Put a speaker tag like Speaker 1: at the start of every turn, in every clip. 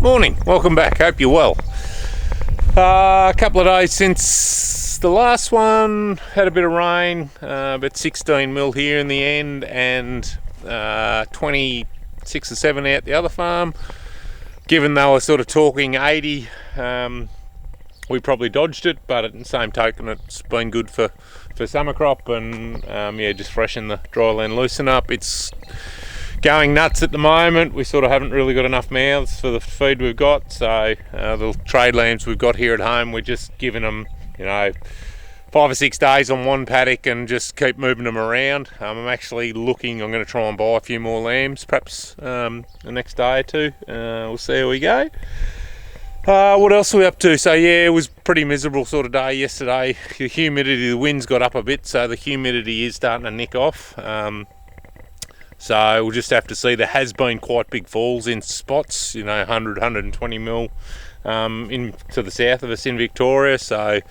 Speaker 1: Morning, welcome back, hope you're well. A couple of days since the last one, had a bit of rain, about 16 mil here in the end, and 26 or 7 out the other farm. Given they were sort of talking 80, we probably dodged it, but at the same token it's been good for summer crop, and yeah, just freshen the dry land, loosen up. It's going nuts at the moment. We sort of haven't really got enough mouths for the feed we've got, so the trade lambs we've got here at home, we're just giving them, 5 or 6 days on one paddock and just keep moving them around. I'm actually looking, I'm going to try and buy a few more lambs perhaps the next day or two. We'll see how we go. What else are we up to? So yeah, it was pretty miserable sort of day yesterday. The humidity, the winds got up a bit, so the humidity is starting to nick off. So we'll just have to see. There has been quite big falls in spots, 100, 120 mil in to the south of us in Victoria. So a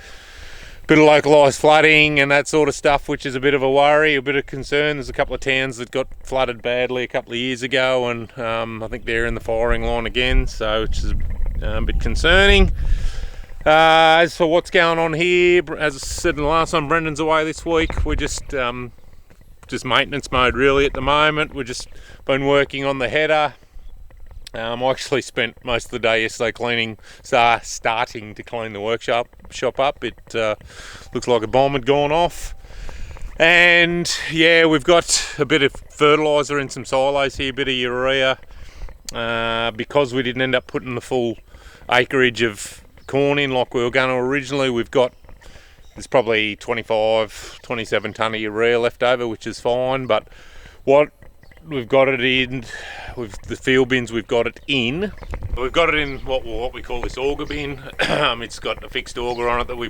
Speaker 1: bit of localised flooding and that sort of stuff, which is a bit of a worry, a bit of concern. There's a couple of towns that got flooded badly a couple of years ago, and I think they're in the firing line again, so which is a bit concerning. As for what's going on here, as I said in the last one, Brendan's away this week. We're just maintenance mode really at the moment. We've just been working on the header. I actually spent most of the day yesterday starting to clean the workshop up. It looks like a bomb had gone off. And yeah, we've got a bit of fertiliser in some silos here, a bit of urea. Because we didn't end up putting the full acreage of corn in like we were going to originally, there's probably 27 tonne of urea left over, which is fine. But what we've got it in, with the field bins we've got it in what we call this auger bin. It's got a fixed auger on it that we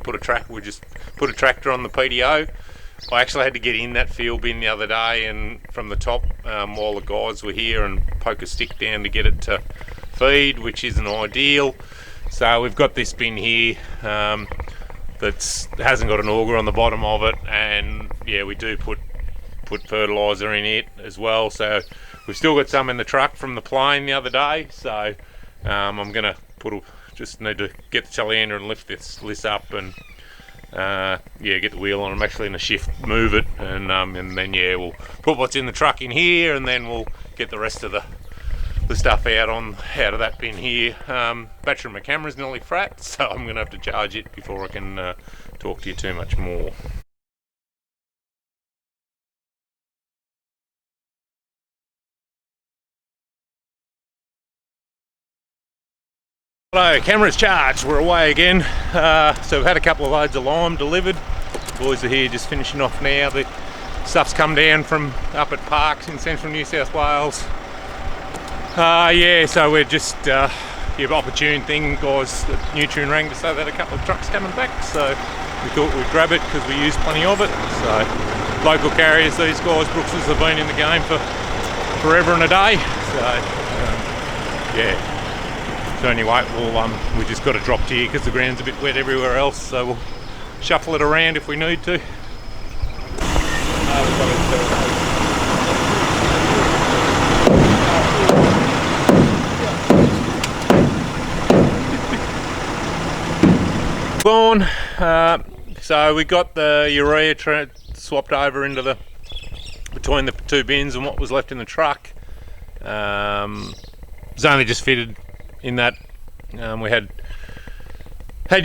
Speaker 1: just put a tractor on the PDO. I actually had to get in that field bin the other day and from the top while the guys were here and poke a stick down to get it to feed, which isn't ideal. So we've got this bin here that hasn't got an auger on the bottom of it, and yeah, we do put fertiliser in it as well. So we've still got some in the truck from the plane the other day, so I'm gonna just need to get the telehandler and lift this up and get the wheel on. I'm actually in a shift, move it, and then yeah, we'll put what's in the truck in here, and then we'll get the rest of the stuff out of that bin here. Battery in my camera's nearly flat, so I'm gonna have to charge it before I can talk to you too much more. Hello, camera's charged, we're away again. So we've had a couple of loads of lime delivered. The boys are here just finishing off now. The stuff's come down from up at Parks in central New South Wales. So we're just, opportune thing, guys at Nutrien rang to say that a couple of trucks coming back, so we thought we'd grab it because we use plenty of it. So local carriers, these guys, Brookses, have been in the game for forever and a day. So so anyway, we just got it dropped here because the ground's a bit wet everywhere else, so we'll shuffle it around if we need to. So we got the urea swapped over into between the two bins, and what was left in the truck was only just fitted in that. We had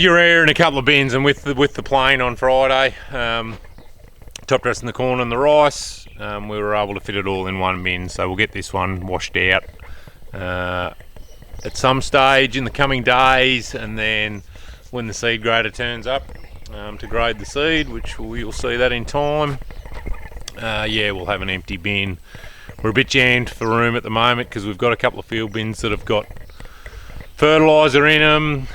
Speaker 1: urea in a couple of bins, and with the plane on Friday, top dressing the corn and the rice, we were able to fit it all in one bin. So we'll get this one washed out at some stage in the coming days, and then when the seed grader turns up to grade the seed, which we'll see that in time, we'll have an empty bin. We're a bit jammed for room at the moment because we've got a couple of field bins that have got fertiliser in them.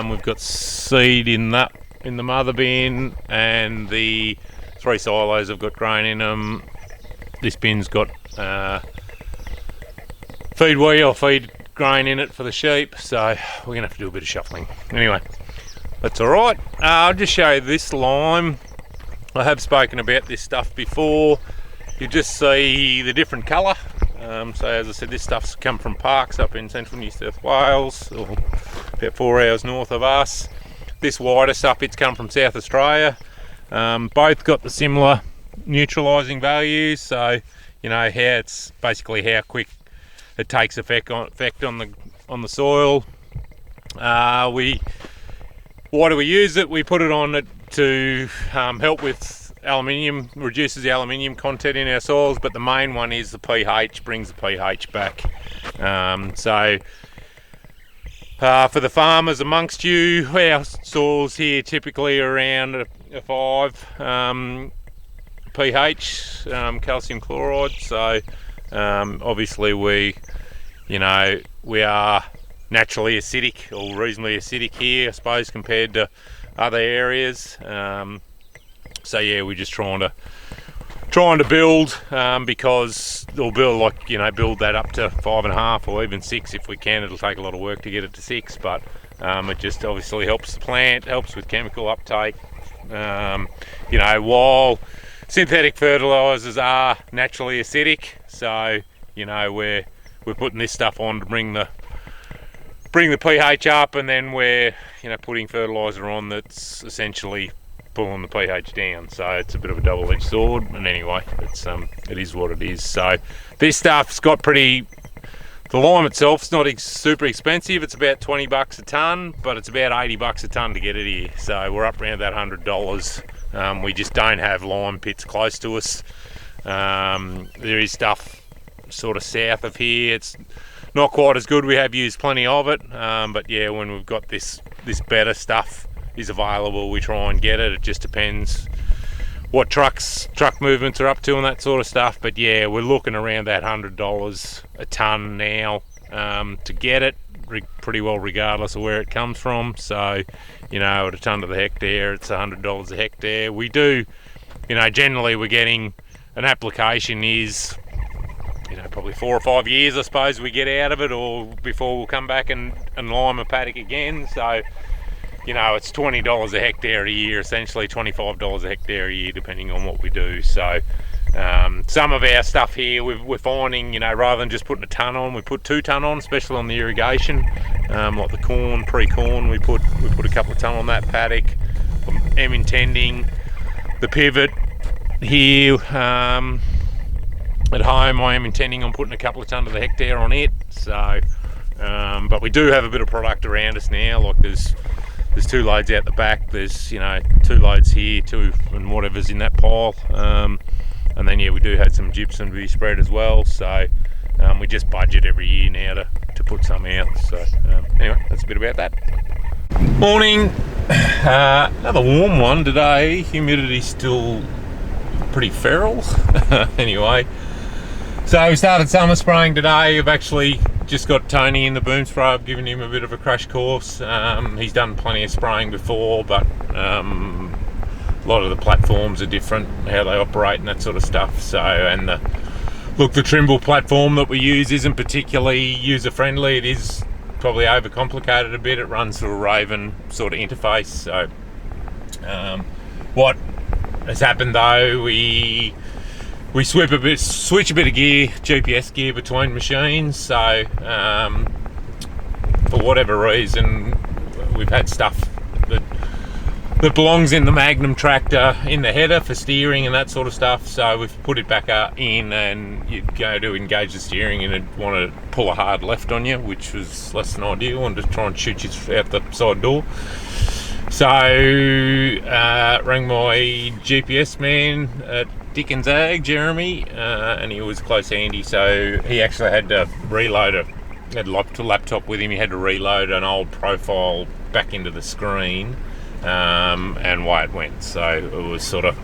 Speaker 1: We've got seed in the mother bin, and the 3 silos have got grain in them. This bin's got feed grain in it for the sheep, so we're gonna have to do a bit of shuffling. Anyway, that's all right. I'll just show you this lime. I have spoken about this stuff before. You just see the different colour. So as I said, this stuff's come from parks up in central New South Wales, or about 4 hours north of us. This wider stuff, it's come from South Australia. Both got the similar neutralising values, so you know how it's basically how quick it takes effect on the soil. Why do we use it? We put it on it to help with aluminium, reduces the aluminium content in our soils, but the main one is the pH, brings the pH back. For the farmers amongst you, our soils here typically around a 5 pH, calcium chloride. So obviously we are naturally acidic, or reasonably acidic here, I suppose, compared to other areas. So yeah, we're just trying to build, because we'll build build that up to 5.5 or even 6 if we can. It'll take a lot of work to get it to 6, but it just obviously helps the plant, helps with chemical uptake. While synthetic fertilizers are naturally acidic, so we're putting this stuff on to bring the pH up, and then we're putting fertilizer on that's essentially pulling the pH down. So it's a bit of a double-edged sword, and anyway, it is what it is. So this stuff's got the lime itself's not super expensive. It's about $20 a ton, but it's about $80 a ton to get it here. So we're up around that $100. We just don't have lime pits close to us. There is stuff sort of south of here. It's not quite as good. We have used plenty of it, but yeah, when we've got this better stuff is available, we try and get it. It just depends what truck movements are up to and that sort of stuff. But yeah, we're looking around that $100 a ton now to get it, pretty well regardless of where it comes from. So at a ton to the hectare, it's $100 a hectare. We do, generally we're getting an application is probably 4 or 5 years, I suppose, we get out of it, or before we'll come back and lime a paddock again. So it's $20 a hectare a year, essentially $25 a hectare a year, depending on what we do. So some of our stuff here we're finding, rather than just putting a ton on, we put 2 ton on, especially on the irrigation. Like the corn, pre-corn, we put a couple of ton on that paddock. I'm intending the pivot here at home, I am intending on putting a couple of ton to the hectare on it. So but we do have a bit of product around us now. Like there's 2 loads out the back, there's 2 loads here, 2 and whatever's in that pile, and then yeah, we do have some gypsum to be spread as well. So we just budget every year now to put some out. So anyway, that's a bit about that. Morning. Another warm one today. Humidity's still pretty feral. Anyway, so we started summer spraying today. I've actually just got Tony in the boom spray. I've given him a bit of a crash course. He's done plenty of spraying before, but a lot of the platforms are different, how they operate and that sort of stuff. So, and the Trimble platform that we use isn't particularly user friendly. It is probably overcomplicated a bit. It runs through a Raven sort of interface. So what has happened though, we switch a bit of gear, GPS gear between machines. So for whatever reason, we've had stuff that belongs in the Magnum tractor in the header for steering and that sort of stuff. So we've put it back in, and you go to engage the steering and it want to pull a hard left on you, which was less than ideal, and just try and shoot you out the side door. So rang my GPS man at Dickens Ag, Jeremy, and he was close handy, so he actually had to reload had a laptop with him. He had to reload an old profile back into the screen, and away it went. So it was sort of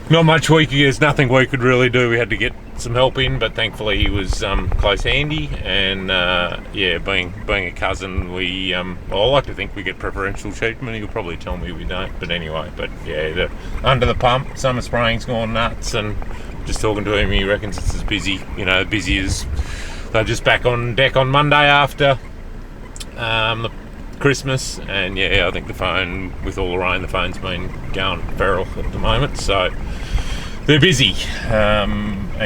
Speaker 1: not much there's nothing we could really do. We had to get some help in, but thankfully he was close handy, and yeah, being a cousin, we I like to think we get preferential treatment. He'll probably tell me we don't, but anyway. But yeah, under the pump, summer spraying's gone nuts, and just talking to him, he reckons it's as busy, busy as they're just back on deck on Monday after the Christmas. And yeah, I think the phone, with all the rain, the phone's been going feral at the moment, so they're busy.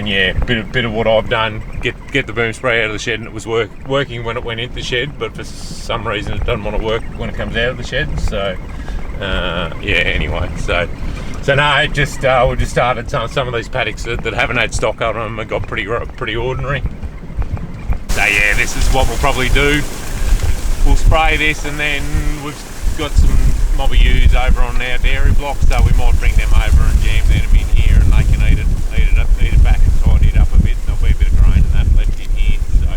Speaker 1: yeah, bit of what I've done, get the boom spray out of the shed, and it was working when it went into the shed, but for some reason it doesn't want to work when it comes out of the shed. So yeah, anyway, so no, just we just started some of these paddocks that haven't had stock on them and got pretty ordinary. So yeah, this is what we'll probably do. We'll spray this, and then we've got some mobby ewes over on our dairy block, so we might bring them over and jam them in here, and they can eat it back and tidy it up a bit. There'll be a bit of grain and that left in here. So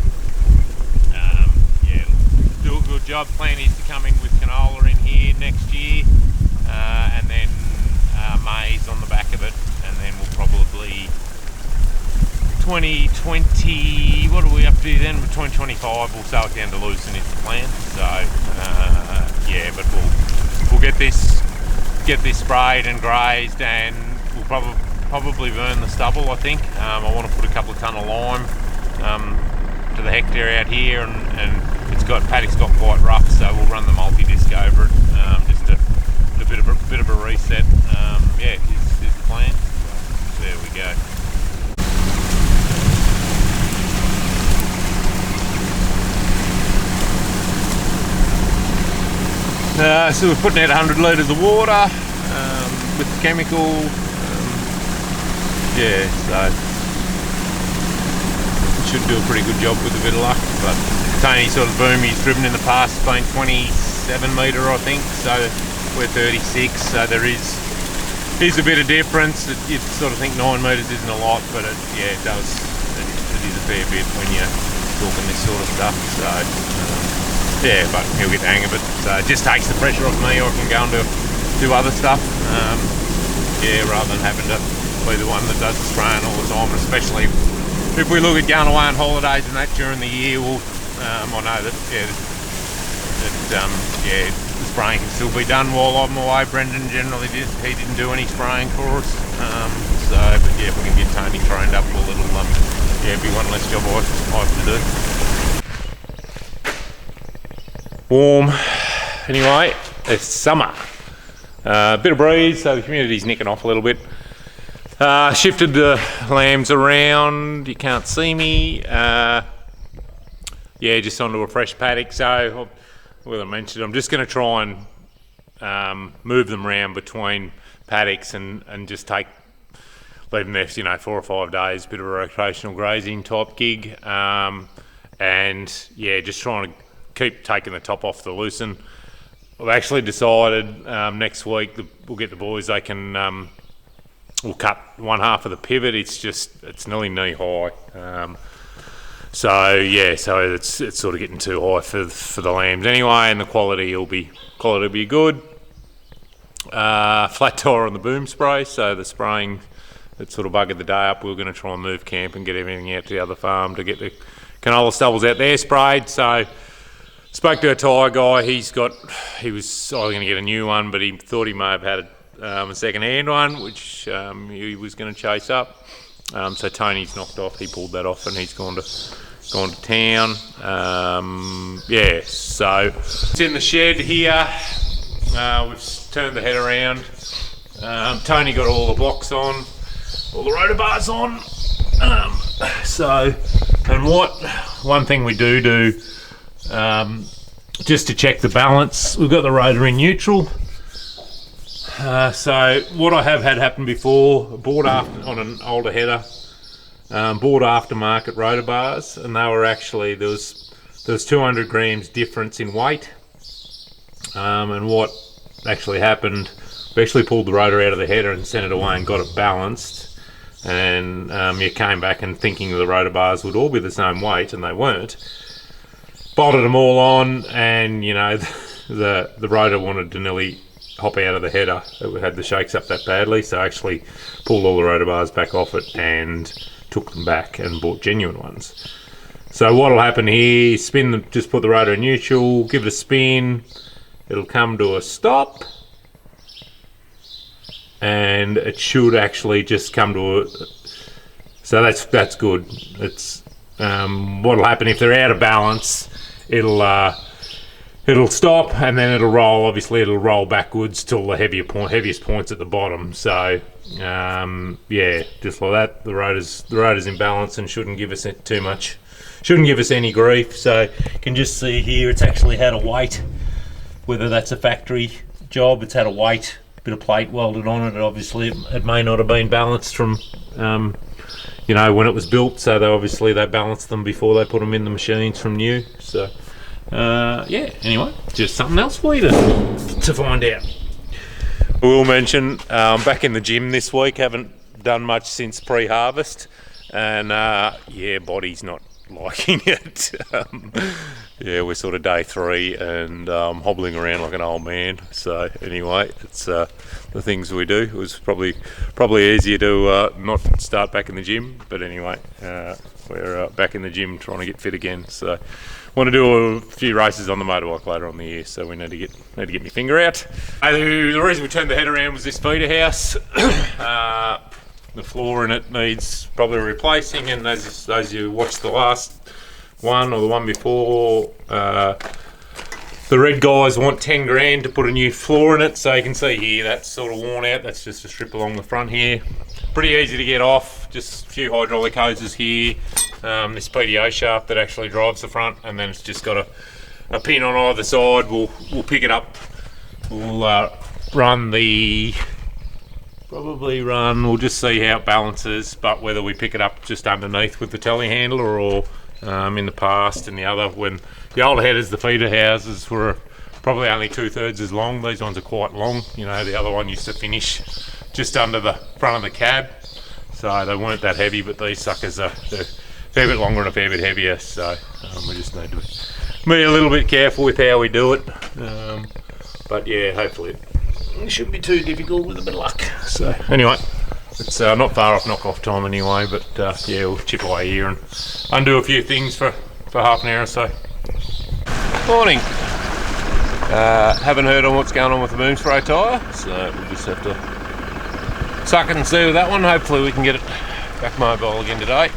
Speaker 1: yeah, do a good job. Plan is to come in with canola in here next year, and then maize on the back of it, and then we'll probably 2020, what are we up to then? 2025 we'll sow it down to Lucerne is the plan. So yeah, but we'll get this sprayed and grazed, and we'll probably burn the stubble, I think. I want to put a couple of tonne of lime to the hectare out here, and Paddock's got quite rough, so we'll run the multi-disc over it, just a bit of a reset. Yeah, is the plan. So there we go. So we're putting out 100 litres of water with the chemical. Yeah, so should do a pretty good job with a bit of luck. But Tony sort of boom he's driven in the past has been 27 metre, I think. So we're 36. So there is a bit of difference. You'd sort of think 9 metres isn't a lot, but yeah, it does. It is a fair bit when you're talking this sort of stuff. So. Yeah, but he'll get the hang of it. So it just takes the pressure off me. I can go and do other stuff. Yeah, rather than having to be the one that does the spraying all the time. And especially if we look at going away on holidays and that during the year, well, I know that yeah, the spraying can still be done while I'm away. Brendan generally didn't do any spraying for us. So, but yeah, if we can get Tony trained up, well, it'll yeah, be one less job I have to do. Warm. Anyway, it's summer. Bit of breeze, so the humidity's nicking off a little bit. Shifted the lambs around. You can't see me. Yeah, just onto a fresh paddock. So, well, I mentioned I'm just going to try and move them around between paddocks and just leave them there, 4 or 5 days. Bit of a rotational grazing type gig. And yeah, just trying to keep taking the top off the Lucerne. I've actually decided next week we'll get the boys. They can we'll cut one half of the pivot. It's nearly knee high. So yeah, so it's sort of getting too high for the lambs anyway, and the quality will be good. Flat tire on the boom spray, so the spraying that sort of buggered the day up. We're going to try and move camp and get everything out to the other farm to get the canola stubbles out there sprayed. So. Spoke to a tyre guy. He was going to get a new one, but he thought he may have had a second-hand one, which he was going to chase up. So Tony's knocked off. He pulled that off, and he's gone to town. Yeah, so it's in the shed here. We've turned the head around. Tony got all the blocks on, all the rotor bars on. One thing we do. Just to check the balance, we've got the rotor in neutral. So what I have had happen before, bought on an older header, bought aftermarket rotor bars, and they were actually there was 200 grams difference in weight. And what actually happened, we actually pulled the rotor out of the header and sent it away and got it balanced. And you came back and thinking the rotor bars would all be the same weight, and they weren't. Bolted them all on, and the rotor wanted to nearly hop out of the header. It had the shakes up that badly, so I actually pulled all the rotor bars back off it and took them back and bought genuine ones. So what'll happen here, spin them, just put the rotor in neutral, give it a spin, it'll come to a stop, and it should actually just come to a, so that's good. It's what'll happen if they're out of balance, it'll it'll stop and then it'll roll. Obviously it'll roll backwards till the heaviest points at the bottom. So yeah, just like that, the rotor's in balance and shouldn't give us too much, shouldn't give us any grief. So you can just see here it's actually had a weight, whether that's a factory job, it's had a weight, bit of plate welded on it. Obviously it may not have been balanced from you know, when it was built, so they balanced them before they put them in the machines from new. So yeah, anyway, just something else for you to find out. I will mention, back in the gym this week, haven't done much since pre-harvest, and yeah, body's not liking it. Yeah, we're sort of day 3 and hobbling around like an old man. So anyway, it's the things we do. It was probably easier to not start back in the gym, but anyway, we're back in the gym trying to get fit again. So want to do a few races on the motorbike later on in the year, so we need to get my finger out. The reason we turned the head around was this feeder house. The floor in it needs probably replacing, and as you watched the last one or the one before, the red guys want 10 grand to put a new floor in it. So you can see here that's sort of worn out. That's just a strip along the front here, pretty easy to get off, just a few hydraulic hoses here, this PDO shaft that actually drives the front, and then it's just got a pin on either side. We'll pick it up, we'll we'll just see how it balances, but whether we pick it up just underneath with the telehandler or in the past, and when the older headers, the feeder houses were probably only 2/3 as long. These ones are quite long. You know, the other one used to finish just under the front of the cab, so they weren't that heavy, but these suckers are a fair bit longer and a fair bit heavier. So we just need to be a little bit careful with how we do it. But yeah, hopefully it shouldn't be too difficult with a bit of luck. So anyway, it's not far off knock-off time anyway, but yeah, we'll chip away here and undo a few things for half an hour or so. Morning. Haven't heard on what's going on with the boom spray tyre, so we'll just have to suck it and see with that one. Hopefully we can get it back mobile again today.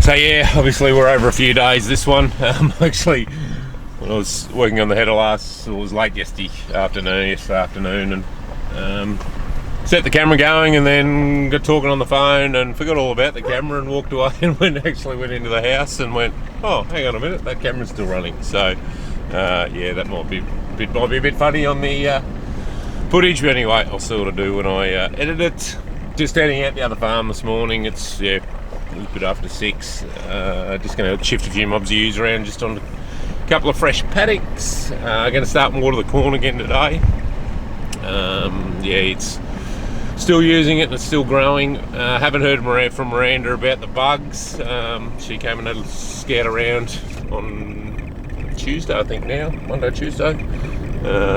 Speaker 1: So yeah, obviously we're over a few days this one. Actually, when I was working on the header last, it was late yesterday afternoon, and set the camera going, and then got talking on the phone and forgot all about the camera and walked away and went into the house and went, oh, hang on a minute, that camera's still running. So yeah, that might be a bit funny on the footage, but anyway, I'll see what I do when I edit it. Just heading out the other farm this morning. It's a little bit after 6. Just going to shift a few mobs of ewes around just on a couple of fresh paddocks. Going to start and water the corn again today. Yeah, it's still using it and it's still growing. Haven't heard from Miranda about the bugs. She came and had a scout around on Tuesday, I think now, Monday, Tuesday.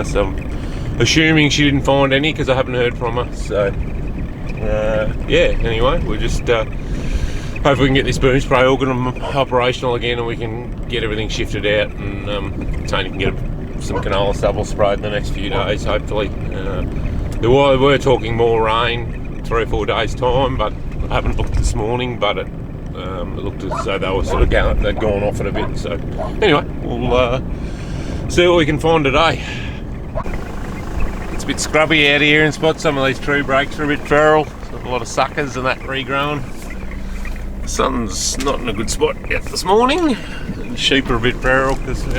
Speaker 1: So I'm assuming she didn't find any because I haven't heard from her. So yeah, anyway, we're just hopefully we can get this boom spray operational again and we can get everything shifted out, and Tony can get some canola stubble sprayed in the next few days, hopefully. We're talking more rain 3 or 4 days time, but I haven't looked this morning, but it looked as though they were sort of they'd gone off it a bit. So anyway, we'll see what we can find today. It's a bit scrubby out here in spots. Some of these tree breaks are a bit feral, so a lot of suckers and that regrowing. The sun's not in a good spot yet this morning. The sheep are a bit feral because they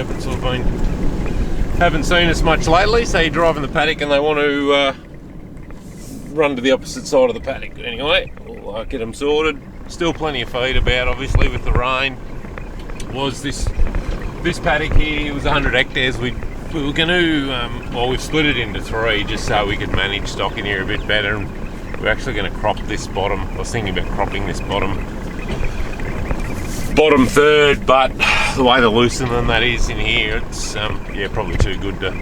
Speaker 1: haven't seen us much lately, so you're driving the paddock and they want to run to the opposite side of the paddock. Anyway, we'll get them sorted. Still plenty of feed about, obviously, with the rain. Was this paddock here, it was 100 hectares. We were going to, well, we've split it into 3 just so we could manage stock in here a bit better. We're actually going to crop this bottom. I was thinking about cropping this bottom third, but the way the loosening that is in here, it's yeah, probably too good to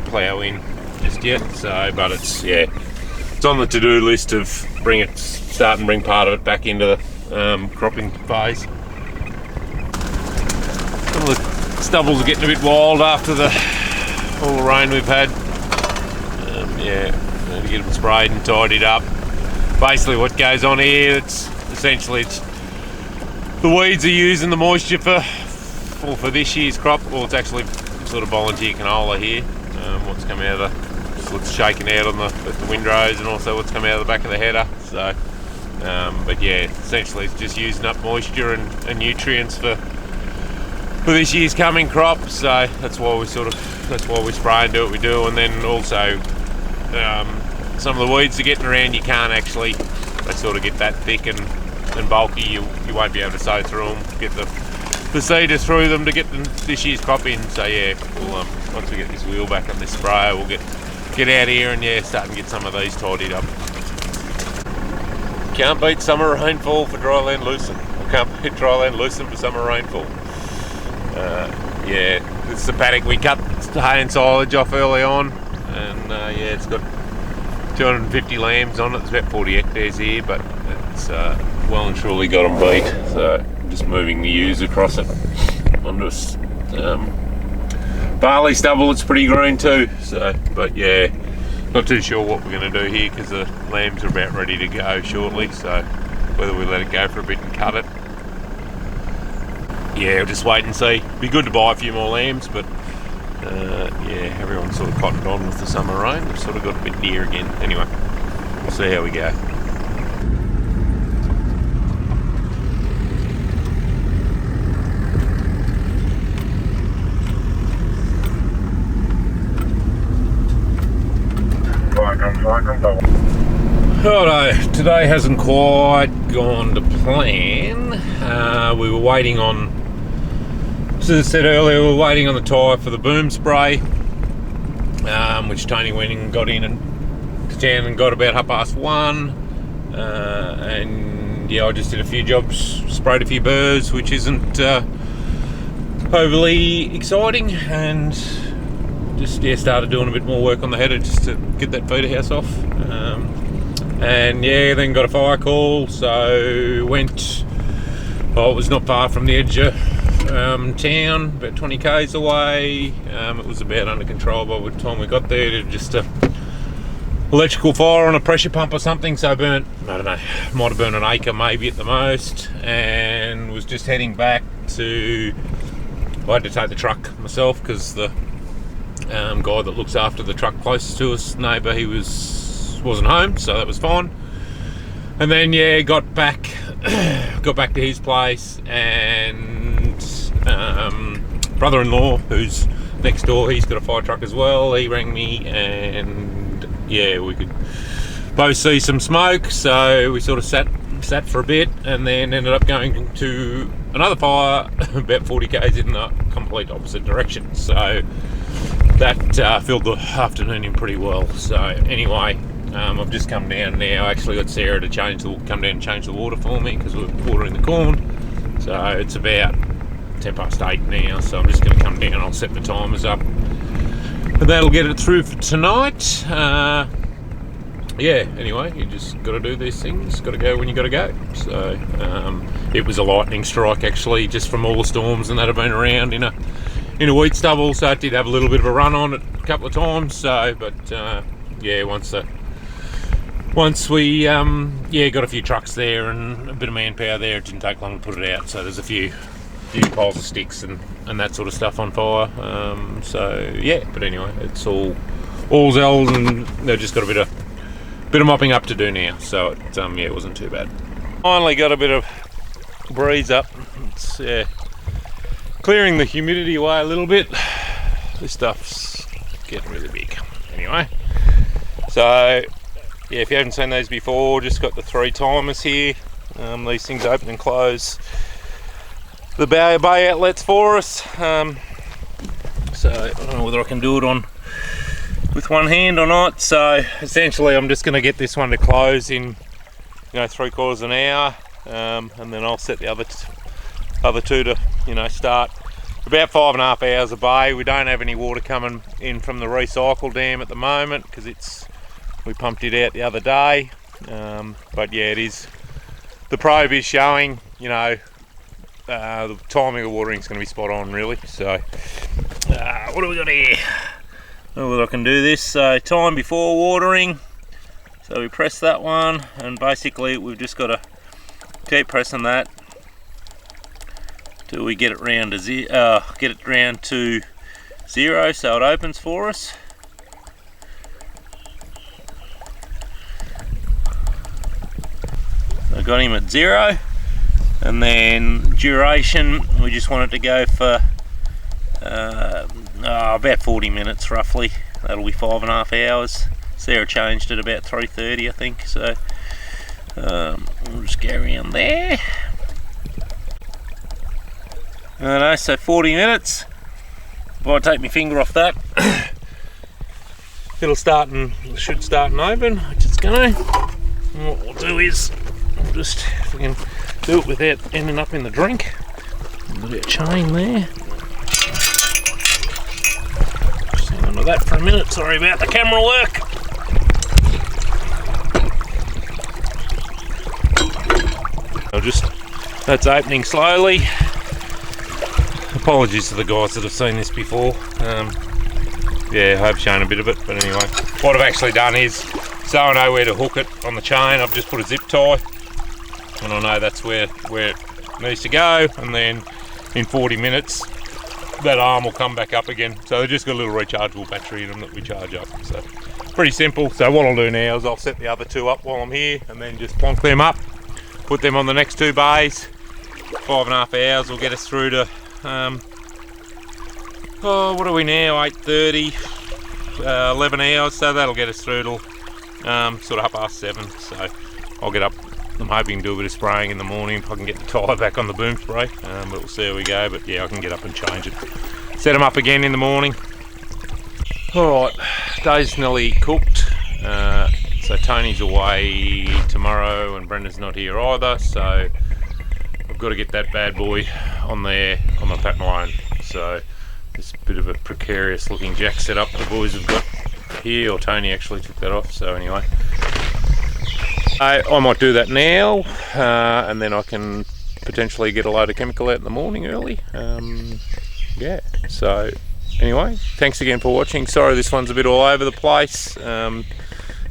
Speaker 1: plough in just yet. So, but it's on the to-do list of start and bring part of it back into the cropping phase. Some of the stubbles are getting a bit wild after all the rain we've had. Yeah, need to get them sprayed and tidied up. Basically, what goes on here, it's the weeds are using the moisture for this year's crop. Well, it's actually sort of volunteer canola here. What's come out of what's shaking out on the windrows, and also what's come out of the back of the header. So, but yeah, essentially it's just using up moisture and nutrients for this year's coming crop. So that's why we spray and do what we do. And then also some of the weeds are getting around. You can't actually, they sort of get that thick and bulky. You won't be able to sow through them, get the seeders through them to get this year's crop in. So yeah, we'll, once we get this wheel back on this sprayer, we'll get out here and yeah, start and get some of these tidied up. Can't beat summer rainfall for dryland lucerne. I can't beat dryland lucerne for summer rainfall. Yeah, this is the paddock we cut hay and silage off early on, and yeah, it's got 250 lambs on it. There's about 40 hectares here, but it's well and truly got them beat. So I'm just moving the ewes across it onto barley stubble. It's pretty green too. So, but yeah, not too sure what we're going to do here because the lambs are about ready to go shortly. So whether we let it go for a bit and cut it. Yeah, we'll just wait and see. Be good to buy a few more lambs, but yeah, everyone's sort of cottoned on with the summer rain. We've sort of got a bit near again. Anyway, we'll see how we go. Righto, today hasn't quite gone to plan. We were waiting on, as I said earlier, we were waiting on the tyre for the boom spray, which Tony went and got in and to town and got about 1:30. And yeah, I just did a few jobs, sprayed a few birds, which isn't overly exciting, and just yeah, started doing a bit more work on the header just to get that feeder house off. And yeah, then got a fire call, so went, oh, it was not far from the edge of town, about 20 k's away. It was about under control by the time we got there. To just a electrical fire on a pressure pump or something, so burnt, I don't know, might have burned an acre maybe at the most, and was just heading back to, I had to take the truck myself because the guy that looks after the truck closest to us, neighbour, he wasn't home, so that was fine. And then yeah, got back to his place, and brother-in-law who's next door, he's got a fire truck as well. He rang me, and yeah, we could both see some smoke, so we sort of sat for a bit, and then ended up going to another fire about 40 k's in the complete opposite direction. So that filled the afternoon in pretty well. So anyway, I've just come down now. I actually got Sarah to come down and change the water for me because we're watering the corn. So it's about 8:10 now, so I'm just going to come down. I'll set the timers up, and that'll get it through for tonight. Yeah, anyway, you just got to do these things. Got to go when you got to go. So it was a lightning strike actually, just from all the storms and that have been around in a wheat stubble. So it did have a little bit of a run on it a couple of times. So, but yeah, once we yeah, got a few trucks there and a bit of manpower there, it didn't take long to put it out. So there's a few piles of sticks and that sort of stuff on fire. So yeah, but anyway, it's all's well, and they've just got a bit of mopping up to do now. So it yeah, it wasn't too bad. Finally got a bit of breeze up. It's clearing the humidity away a little bit. This stuff's getting really big. Anyway, so yeah, if you haven't seen these before, just got the 3 timers here. These things open and close the bay outlets for us. So I don't know whether I can do it with one hand or not. So essentially I'm just going to get this one to close in 3/4 an hour, and then I'll set the other two to start about 5.5 hours a bay. We don't have any water coming in from the recycle dam at the moment because we pumped it out the other day, but yeah, the probe is showing the timing of watering is going to be spot on really. So what do we got here? Oh, whether I can do this. So time before watering, so we press that one, and basically we've just got to keep pressing that till we get it round to 0, so it opens for us. I got him at 0, and then duration, we just want it to go for about 40 minutes roughly. That'll be 5.5 hours. Sarah changed it about 3:30, I think, so we'll just go around there. I don't know, so 40 minutes. If I take my finger off that, it'll start and should start and open, which it's going to. And what we'll do is, we'll just, if we can do it without ending up in the drink, we'll do a chain there. Just hang on to that for a minute, sorry about the camera work. That's opening slowly. Apologies to the guys that have seen this before. Yeah, I've shown a bit of it, but anyway. What I've actually done is, so I know where to hook it on the chain, I've just put a zip tie, and I know that's where it needs to go, and then in 40 minutes, that arm will come back up again. So they've just got a little rechargeable battery in them that we charge up. So pretty simple. So what I'll do now is I'll set the other two up while I'm here, and then just plonk them up, put them on the next 2 bays. 5.5 hours will get us through to what are we now, 8:30, 11 hours, so that'll get us through till sort of 7:30. So I'll get up, I'm hoping to do a bit of spraying in the morning if I can get the tyre back on the boom spray, but we'll see how we go. But yeah, I can get up and change it, set them up again in the morning. Alright, day's nearly cooked. So Tony's away tomorrow and Brenda's not here either, so I've got to get that bad boy on there on the Pat Malone. So this bit of a precarious looking jack setup the boys have got here, or Tony actually took that off. So anyway, I might do that now, and then I can potentially get a load of chemical out in the morning early. Yeah, so anyway, thanks again for watching. Sorry this one's a bit all over the place.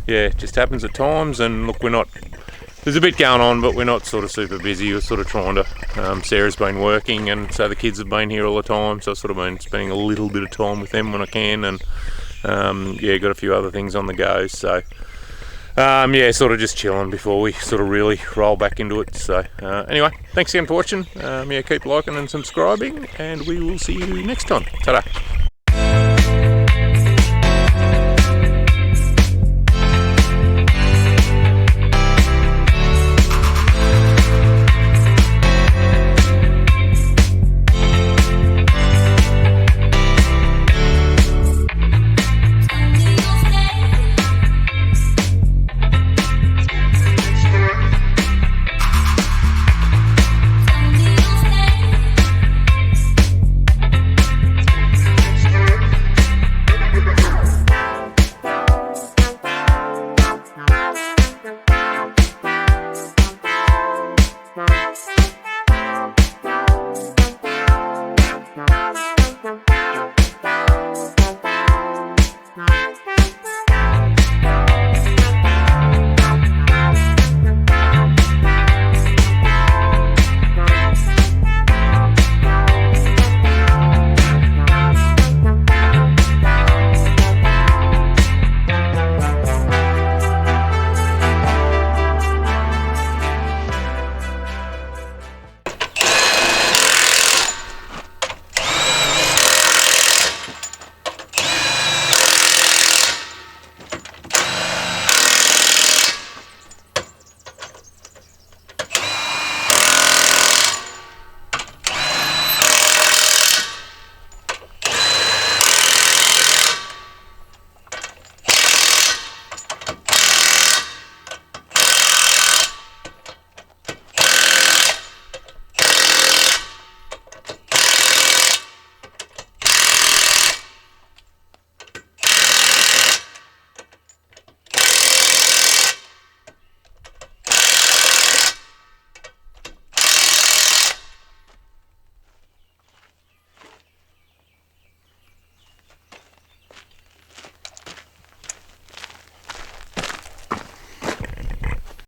Speaker 1: Yeah, it just happens at times, and look, there's a bit going on, but we're not sort of super busy. We're sort of trying to, Sarah's been working, and so the kids have been here all the time, so I've sort of been spending a little bit of time with them when I can, and yeah, got a few other things on the go, so yeah, sort of just chilling before we sort of really roll back into it. So anyway, thanks again for watching. Yeah, keep liking and subscribing, and we will see you next time. Ta-da.